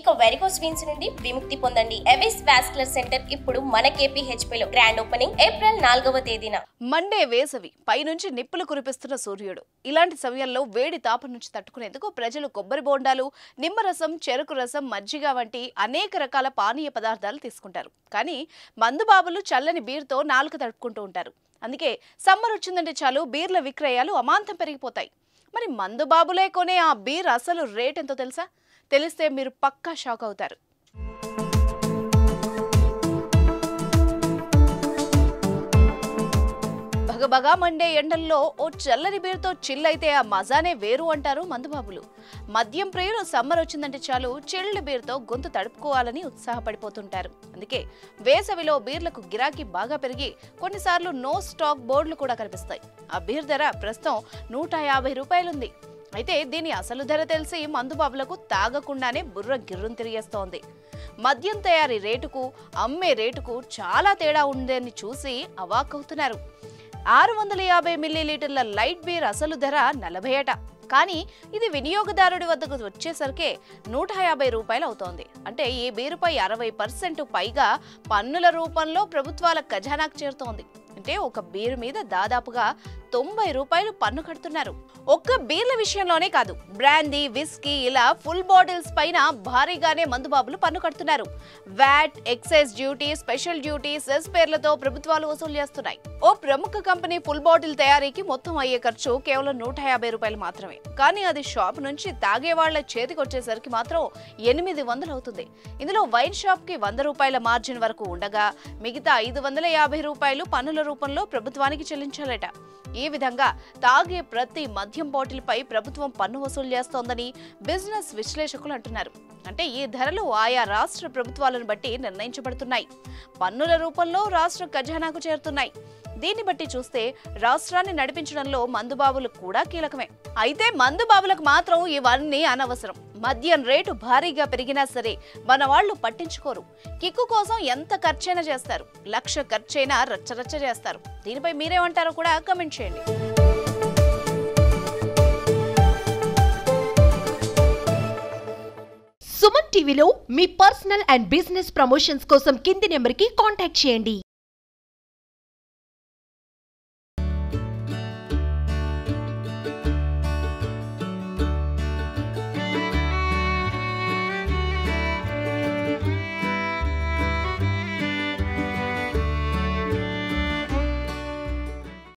ఇక varicose veins నుండి విముక్తి పొందండి. ఎవిస్ వాస్కులర్ సెంటర్ ఇప్పుడు మన KPHP లో గ్రాండ్ ఓపెనింగ్ ఏప్రిల్ 4వ తేదీన. మండే వేసవి, పైనుంచి నిప్పులు కురిపిస్తున్న సూర్యుడు. ఇలాంటి సమయంలో వేడి తాపం నుంచి తట్టుకునేందుకు ప్రజలు కొబ్బరి బోండాలు, నిమ్మరసం, చెరుకు రసం, మజ్జిగ వంటి అనేక రకాల పానీయ పదార్థాలు తీసుకుంటారు. కానీ మందుబాబులు చల్లని బీర్తో నాలుక తడుపుకుంటూ ఉంటారు. అందుకే సమ్మర్ వచ్చిందంటే చాలు బీర్ల విక్రయాలు అమాంతం పెరిగిపోతాయి. మరి మందుబాబులే కొనే ఆ బీర్ అసలు రేట్ ఎంతో తెలుసా? తెలిస్తే మీరు పక్కా షాక్ అవుతారు. బగబగా మండే ఎండల్లో ఓ చల్లని బీరుతో చిల్లైతే ఆ మజానే వేరు అంటారు మందుబాబులు. మద్యం ప్రియులు సమ్మర్ వచ్చిందంటే చాలు చిల్డ్ బీర్తో గొంతు తడుపుకోవాలని ఉత్సాహపడిపోతుంటారు. అందుకే వేసవిలో బీర్లకు గిరాకీ బాగా పెరిగి కొన్నిసార్లు నో స్టాక్ బోర్డులు కూడా కనిపిస్తాయి. ఆ బీర్ ధర ప్రస్తుతం 150 రూపాయలుంది. అయితే దీని అసలు ధర తెలిసి మందుబాబులకు తాగకుండానే బుర్ర గిర్రును తిరిగేస్తోంది. మద్యం తయారీ రేటుకు అమ్మే రేటుకు చాలా తేడా ఉందని చూసి అవాక్కవుతున్నారు. 650 మిల్లీలీటర్ల లైట్ బీర్ అసలు ధర 40 అట. కానీ ఇది వినియోగదారుడి వద్దకు వచ్చేసరికి 150 రూపాయలు అవుతోంది. అంటే ఈ బీరుపై 60% పైగా పన్నుల రూపంలో ప్రభుత్వాల ఖజానాకు చేరుతోంది. అంటే ఒక బీరు మీద దాదాపుగా 90 రూపాయలు పన్ను కడుతున్నారు. ఒక్క బీర్ల విషయంలోనే కాదు, బ్రాందీ, విస్కీ ఇలా ఫుల్ బాటిల్స్ పైన భారీగానే మందుబాబులు పన్ను కడుతున్నారు. VAT, excise duty, special duty, cess పేర్లతో ప్రభుత్వాలు వసూలు చేస్తున్నాయి. ఓ ప్రముఖ కంపెనీ ఫుల్ బాటిల్ తయారీకి మొత్తం అయ్యే ఖర్చు కేవలం 150 రూపాయలు మాత్రమే. కానీ అది షాప్ నుంచి తాగే వాళ్ల చేతికి వచ్చేసరికి మాత్రం 800 అవుతుంది. ఇందులో వైన్ షాప్ కి 100 రూపాయల మార్జిన్ వరకు ఉండగా మిగతా 550 రూపాయలు పన్నుల రూపంలో ప్రభుత్వానికి చెల్లించాలట. ఈ విధంగా తాగే ప్రతి మద్యం బాటిల్ పై ప్రభుత్వం పన్ను వసూలు చేస్తోందని బిజినెస్ విశ్లేషకులు అంటున్నారు. అంటే ఈ ధరలు ఆయా రాష్ట్ర ప్రభుత్వాలను బట్టి నిర్ణయించబడుతున్నాయి. పన్నుల రూపంలో రాష్ట్ర ఖజానాకు చేరుతున్నాయి. దీన్ని బట్టి చూస్తే రాష్ట్రాన్ని నడిపించడంలో మందుబాబులు కూడా కీలకమే. అయితే మందుబాబులకు మాత్రం ఇవన్నీ అనవసరం. మద్యం రేటు భారీగా పెరిగినా సరే మన వాళ్ళు పట్టించుకోరు. కిక్కు కోసం ఎంత ఖర్చైనా చేస్తారు. 1,00,000 ఖర్చైనా రచ్చరచ్చ చేస్తారు. దీనిపై మీరేమంటారో కూడా కమెంట్ చేయండి. సుమన్ టీవీలో మీ పర్సనల్ అండ్ బిజినెస్ ప్రమోషన్స్ కోసం కింది నెంబర్కి కాంటాక్ట్ చేయండి.